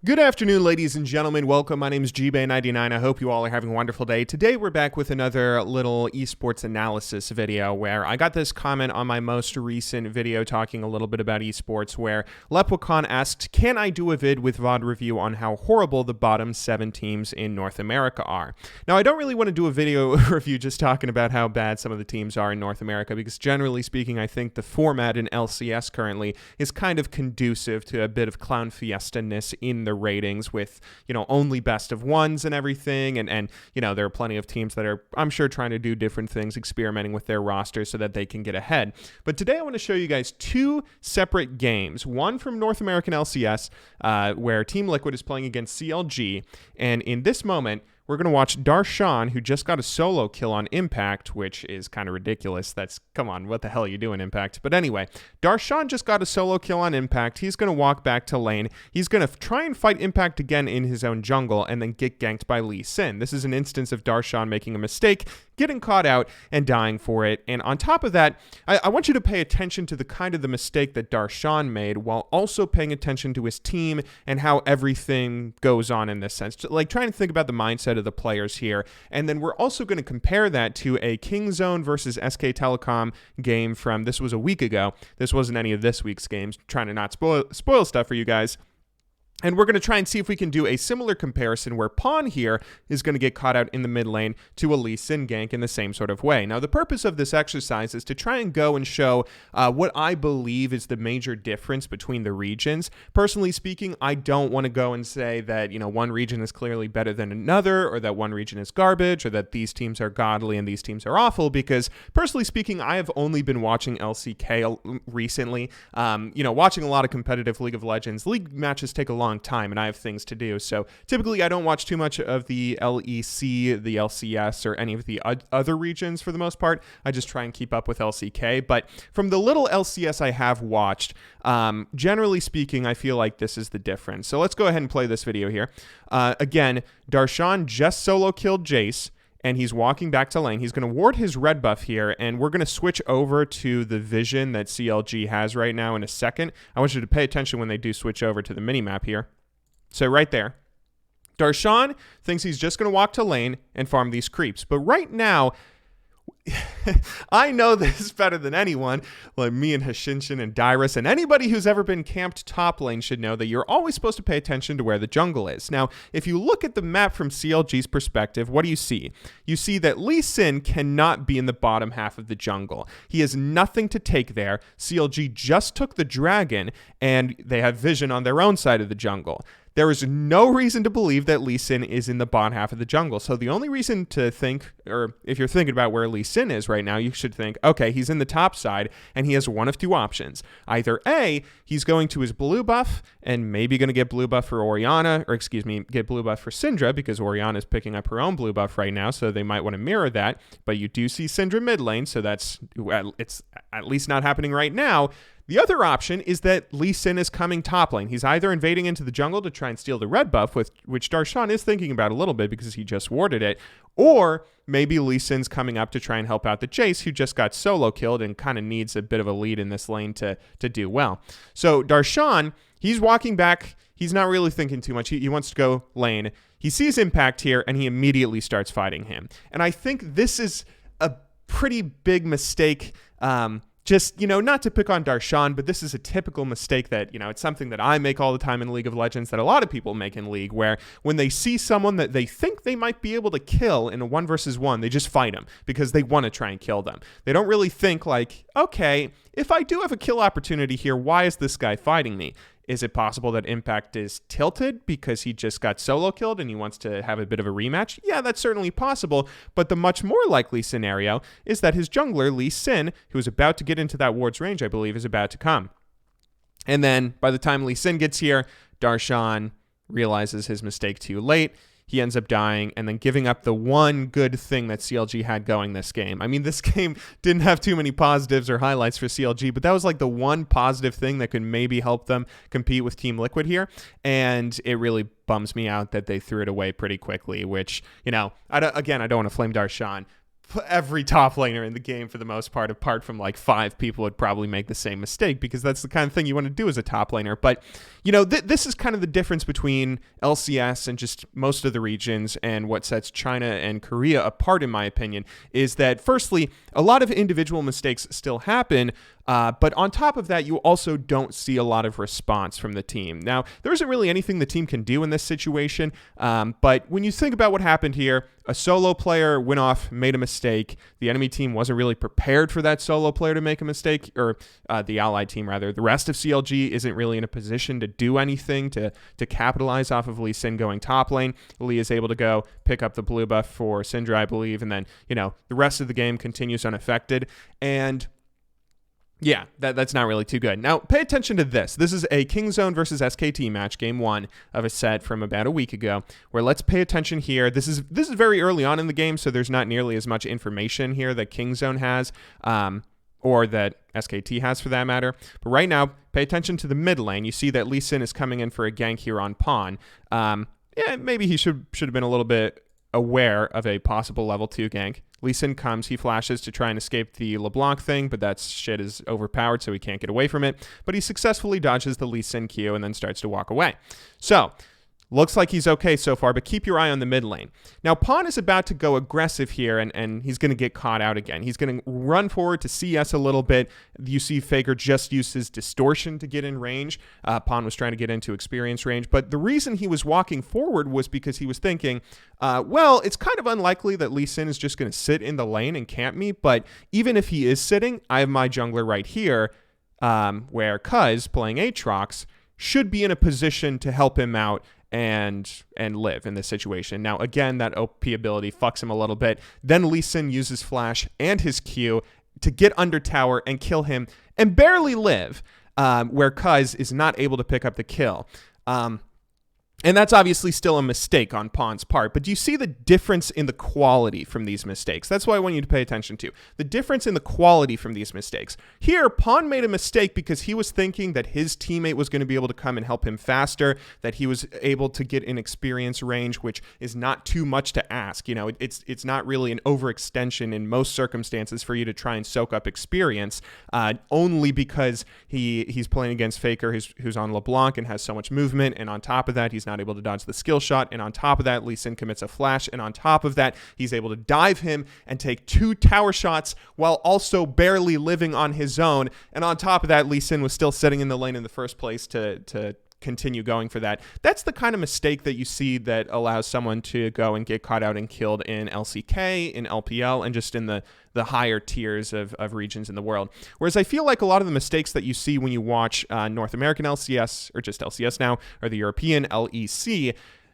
Good afternoon, ladies and gentlemen. Welcome. My name is GBay99. I hope you all are having a wonderful day. Today, we're back with another little esports analysis video where I got this comment on my most recent video talking a little bit about esports where Lepwakon asked, can I do a vid with VOD review on how horrible the bottom 7 teams in North America are? Now, I don't really want to do a video review just talking about how bad some of the teams are in North America because generally speaking, I think the format in LCS currently is kind of conducive to a bit of clown fiesta-ness in the ratings with, only best of ones and everything. And there are plenty of teams that are, I'm sure, trying to do different things, experimenting with their rosters so that they can get ahead. But today I want to show you guys 2 separate games. One from North American LCS, where Team Liquid is playing against CLG. And in this moment, we're going to watch Darshan, who just got a solo kill on Impact, which is kind of ridiculous. Come on, what the hell are you doing, Impact? But anyway, Darshan just got a solo kill on Impact. He's going to walk back to lane. He's going to try and fight Impact again in his own jungle and then get ganked by Lee Sin. This is an instance of Darshan making a mistake, getting caught out, and dying for it. And on top of that, I want you to pay attention to the mistake that Darshan made while also paying attention to his team and how everything goes on in this sense. Like trying to think about the mindset of the players here. And then we're also going to compare that to a Kingzone versus SK Telecom game from, this was a week ago. This wasn't any of this week's games, trying to not spoil stuff for you guys. And we're going to try and see if we can do a similar comparison where Pawn here is going to get caught out in the mid lane to a Lee Sin gank in the same sort of way. Now, the purpose of this exercise is to try and go and show what I believe is the major difference between the regions. Personally speaking, I don't want to go and say that, one region is clearly better than another, or that one region is garbage, or that these teams are godly and these teams are awful, because personally speaking, I have only been watching LCK recently. Watching a lot of competitive League of Legends. League matches take a long time and I have things to do, so typically I don't watch too much of the LEC, the LCS, or any of the other regions for the most part. I just try and keep up with LCK, but from the little LCS I have watched, generally speaking, I feel like this is the difference. So let's go ahead and play this video here. Again, Darshan just solo killed Jace, and he's walking back to lane. He's going to ward his red buff here, and we're going to switch over to the vision that CLG has right now in a second. I want you to pay attention when they do switch over to the minimap here. So right there, Darshan thinks he's just going to walk to lane and farm these creeps. But right now, I know this better than anyone, like me and Hashinshin and Dyrus, and anybody who's ever been camped top lane should know that you're always supposed to pay attention to where the jungle is. Now, if you look at the map from CLG's perspective, what do you see? You see that Lee Sin cannot be in the bottom half of the jungle. He has nothing to take there. CLG just took the dragon, and they have vision on their own side of the jungle. There is no reason to believe that Lee Sin is in the bottom half of the jungle. So the only reason to think, or if you're thinking about where Lee Sin is right now, you should think, okay, he's in the top side, and he has one of 2 options. Either A, he's going to his blue buff, and maybe going to get blue buff for Orianna, or get blue buff for Syndra, because Orianna is picking up her own blue buff right now, so they might want to mirror that. But you do see Syndra mid lane, so it's at least not happening right now. The other option is that Lee Sin is coming top lane. He's either invading into the jungle to try and steal the red buff, which Darshan is thinking about a little bit because he just warded it, or maybe Lee Sin's coming up to try and help out the Jace, who just got solo killed and kind of needs a bit of a lead in this lane to do well. So Darshan, he's walking back. He's not really thinking too much. He wants to go lane. He sees Impact here, and he immediately starts fighting him. And I think this is a pretty big mistake. Just, not to pick on Darshan, but this is a typical mistake that, it's something that I make all the time in League of Legends, that a lot of people make in League, where when they see someone that they think they might be able to kill in a 1 versus 1, they just fight them because they want to try and kill them. They don't really think like, okay, if I do have a kill opportunity here, why is this guy fighting me? Is it possible that Impact is tilted because he just got solo killed and he wants to have a bit of a rematch? Yeah, that's certainly possible, but the much more likely scenario is that his jungler, Lee Sin, who is about to get into that ward's range, I believe, is about to come. And then by the time Lee Sin gets here, Darshan realizes his mistake too late. He ends up dying and then giving up the one good thing that CLG had going this game. I mean, this game didn't have too many positives or highlights for CLG, but that was like the one positive thing that could maybe help them compete with Team Liquid here. And it really bums me out that they threw it away pretty quickly, which, I don't want to flame Darshan. every top laner in the game for the most part, apart from like 5 people, would probably make the same mistake, because that's the kind of thing you want to do as a top laner. But, you know, this is kind of the difference between LCS and just most of the regions, and what sets China and Korea apart, in my opinion, is that firstly, a lot of individual mistakes still happen, but on top of that, you also don't see a lot of response from the team. Now, there isn't really anything the team can do in this situation, but when you think about what happened here, a solo player went off, made a mistake. The enemy team wasn't really prepared for that solo player to make a mistake, or the allied team, rather. The rest of CLG isn't really in a position to do anything to capitalize off of Lee Sin going top lane. Lee is able to go pick up the blue buff for Syndra, I believe, and then, you know, the rest of the game continues unaffected. And yeah, that's not really too good. Now, pay attention to this. This is a Kingzone versus SKT match, game 1 of a set from about a week ago, where let's pay attention here. This is very early on in the game, so there's not nearly as much information here that Kingzone has, or that SKT has for that matter. But right now, pay attention to the mid lane. You see that Lee Sin is coming in for a gank here on Pawn. Yeah, maybe he should have been a little bit aware of a possible level 2 gank. Lee Sin comes, he flashes to try and escape the LeBlanc thing, but that shit is overpowered, so he can't get away from it. But he successfully dodges the Lee Sin Q and then starts to walk away. So, looks like he's okay so far, but keep your eye on the mid lane. Now, Pawn is about to go aggressive here, and he's going to get caught out again. He's going to run forward to CS a little bit. You see Faker just used his distortion to get in range. Pawn was trying to get into experience range, but the reason he was walking forward was because he was thinking, well, it's kind of unlikely that Lee Sin is just going to sit in the lane and camp me, but even if he is sitting, I have my jungler right here, where Cuz, playing Aatrox, should be in a position to help him out and live in this situation. Now, again, that OP ability fucks him a little bit. Then Lee Sin uses Flash and his Q to get under tower and kill him and barely live, where Cuz is not able to pick up the kill. And that's obviously still a mistake on Pawn's part, but do you see the difference in the quality from these mistakes? That's what I want you to pay attention to. The difference in the quality from these mistakes. Here, Pawn made a mistake because he was thinking that his teammate was going to be able to come and help him faster, that he was able to get in experience range, which is not too much to ask. You know, it's not really an overextension in most circumstances for you to try and soak up experience, only because he's playing against Faker, who's on LeBlanc and has so much movement, and on top of that, he's not able to dodge the skill shot, and on top of that, Lee Sin commits a flash, and on top of that, he's able to dive him and take 2 tower shots while also barely living on his own, and on top of that, Lee Sin was still sitting in the lane in the first place to continue going for that. That's the kind of mistake that you see that allows someone to go and get caught out and killed in LCK, in LPL, and just in the higher tiers of regions in the world. Whereas I feel like a lot of the mistakes that you see when you watch North American LCS, or just LCS now, or the European LEC,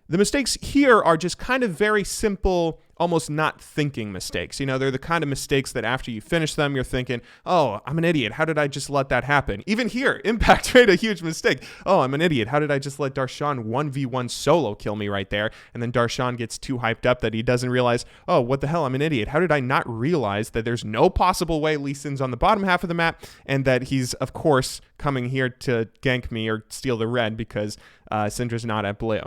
the mistakes here are just kind of very simple, almost not thinking mistakes. You know, they're the kind of mistakes that after you finish them, you're thinking, oh, I'm an idiot. How did I just let that happen? Even here, Impact made a huge mistake. Oh, I'm an idiot. How did I just let Darshan 1v1 solo kill me right there? And then Darshan gets too hyped up that he doesn't realize, oh, what the hell? I'm an idiot. How did I not realize that there's no possible way Lee Sin's on the bottom half of the map, and that he's, of course, coming here to gank me or steal the red because Syndra's not at blue.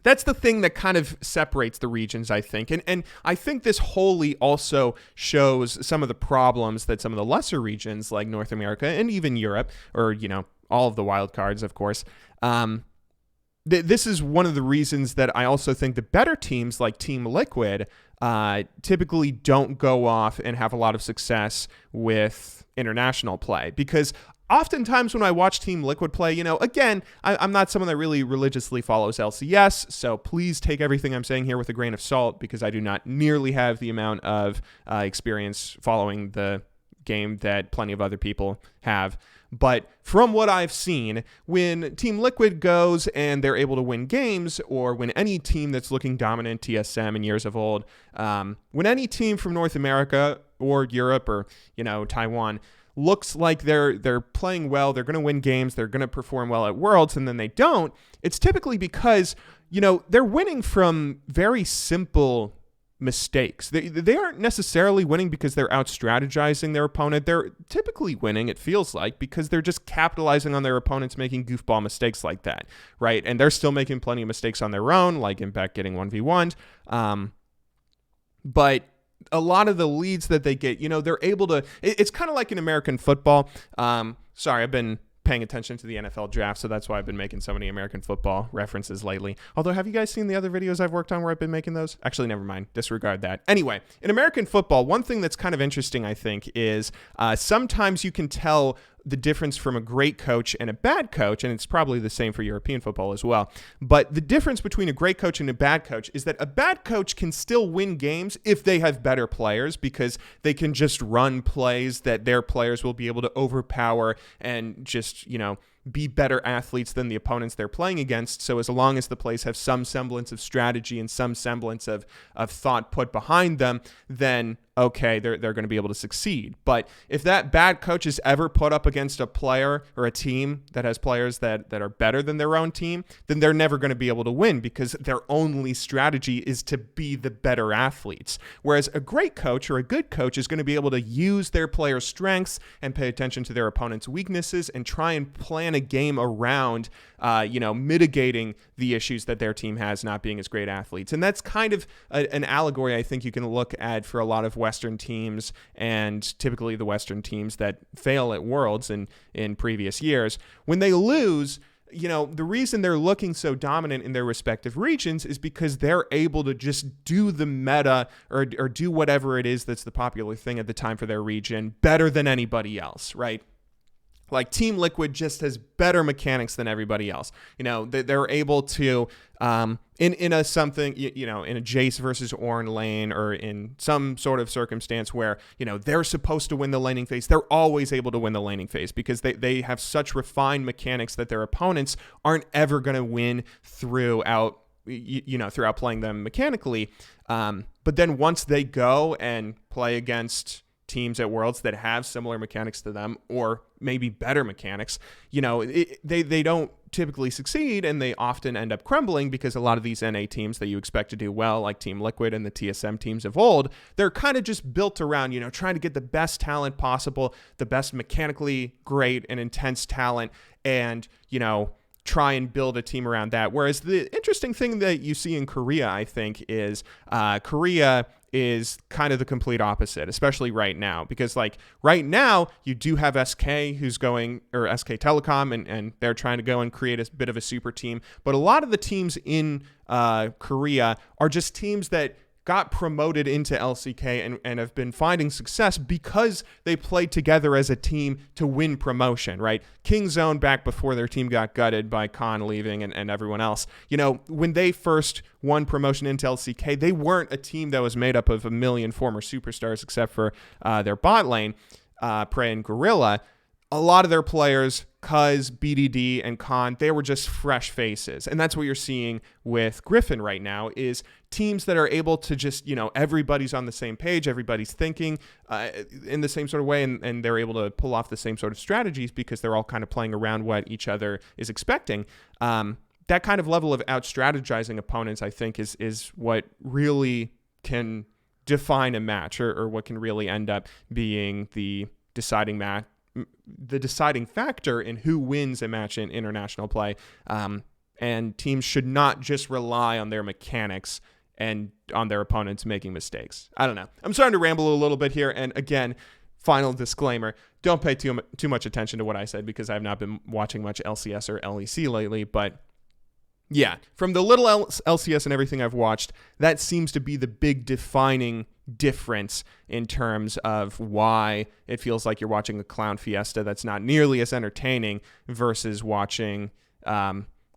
That's the thing that kind of separates the regions, I think. And I think this wholly also shows some of the problems that some of the lesser regions like North America and even Europe, or, you know, all of the wild cards, of course. This is one of the reasons that I also think the better teams like Team Liquid typically don't go off and have a lot of success with international play, because oftentimes when I watch Team Liquid play, you know, again, I'm not someone that really religiously follows LCS, so please take everything I'm saying here with a grain of salt, because I do not nearly have the amount of experience following the game that plenty of other people have. But from what I've seen, when Team Liquid goes and they're able to win games, or when any team that's looking dominant, TSM and Years of Old, when any team from North America or Europe or, you know, Taiwan looks like they're playing well, they're going to win games, they're going to perform well at Worlds, and then they don't, it's typically because, you know, they're winning from very simple mistakes. They aren't necessarily winning because they're out-strategizing their opponent. They're typically winning, it feels like, because they're just capitalizing on their opponents making goofball mistakes like that, right? And they're still making plenty of mistakes on their own, like Impact getting 1v1'd. but a lot of the leads that they get, they're able to, it's kind of like in American football. Sorry, I've been paying attention to the NFL draft, so that's why I've been making so many American football references lately. Although, have you guys seen the other videos I've worked on where I've been making those? Actually, never mind. Disregard that. Anyway, in American football, one thing that's kind of interesting, I think, is sometimes you can tell the difference from a great coach and a bad coach, and it's probably the same for European football as well. But the difference between a great coach and a bad coach is that a bad coach can still win games if they have better players, because they can just run plays that their players will be able to overpower and just, be better athletes than the opponents they're playing against. So as long as the plays have some semblance of strategy and some semblance of thought put behind them, then okay, they're going to be able to succeed. But if that bad coach is ever put up against a player or a team that has players that are better than their own team, then they're never going to be able to win, because their only strategy is to be the better athletes. Whereas a great coach or a good coach is going to be able to use their players' strengths and pay attention to their opponent's weaknesses and try and plan a game around, mitigating the issues that their team has not being as great athletes. And that's kind of an allegory I think you can look at for a lot of Western teams, and typically the Western teams that fail at Worlds in previous years. When they lose, the reason they're looking so dominant in their respective regions is because they're able to just do the meta or do whatever it is that's the popular thing at the time for their region better than anybody else, right? Like Team Liquid just has better mechanics than everybody else. They're able to, in a Jace versus Ornn lane, or in some sort of circumstance where, they're supposed to win the laning phase, they're always able to win the laning phase because they have such refined mechanics that their opponents aren't ever going to win throughout playing them mechanically. But then once they go and play against teams at Worlds that have similar mechanics to them, or maybe better mechanics, they don't typically succeed, and they often end up crumbling, because a lot of these NA teams that you expect to do well, like Team Liquid and the TSM teams of old, they're kind of just built around, trying to get the best talent possible, the best mechanically great and intense talent, and, try and build a team around that. Whereas the interesting thing that you see in Korea, I think, is Korea is kind of the complete opposite, especially right now, because right now you do have SK who's going, or SK Telecom, and they're trying to go and create a bit of a super team. But a lot of the teams in Korea are just teams that got promoted into LCK and have been finding success because they played together as a team to win promotion, right? Kingzone, back before their team got gutted by Khan leaving and everyone else, when they first won promotion into LCK, they weren't a team that was made up of a million former superstars except for their bot lane, Prey and Gorilla. A lot of their players, Cuz, BDD, and Khan, they were just fresh faces. And that's what you're seeing with Griffin right now, is teams that are able to just, everybody's on the same page, everybody's thinking in the same sort of way, and they're able to pull off the same sort of strategies because they're all kind of playing around what each other is expecting. That kind of level of out-strategizing opponents, I think, is what really can define a match, or what can really end up being the deciding factor in who wins a match in international play. And teams should not just rely on their mechanics and on their opponents making mistakes. I don't know. I'm starting to ramble a little bit here. And again, final disclaimer, don't pay too much attention to what I said, because I've not been watching much LCS or LEC lately. But yeah, from the little LCS and everything I've watched, that seems to be the big defining difference in terms of why it feels like you're watching a clown fiesta that's not nearly as entertaining versus watching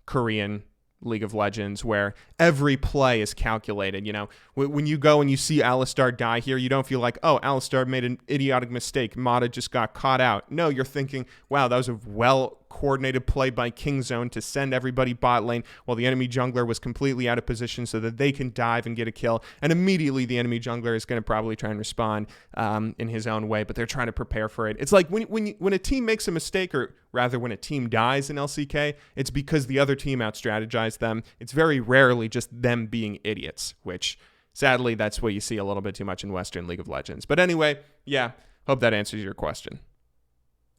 Korean League of Legends, where every play is calculated. When you go and you see Alistar die here, you don't feel like, oh, Alistar made an idiotic mistake, Mata just got caught out. No, you're thinking, wow, that was a well-coordinated play by Kingzone to send everybody bot lane while the enemy jungler was completely out of position so that they can dive and get a kill. And immediately the enemy jungler is going to probably try and respond in his own way, but they're trying to prepare for it. It's like when a team makes a mistake, or rather when a team dies in LCK, it's because the other team out-strategized them. It's very rarely just them being idiots, which sadly that's what you see a little bit too much in Western League of Legends. But anyway, yeah, hope that answers your question.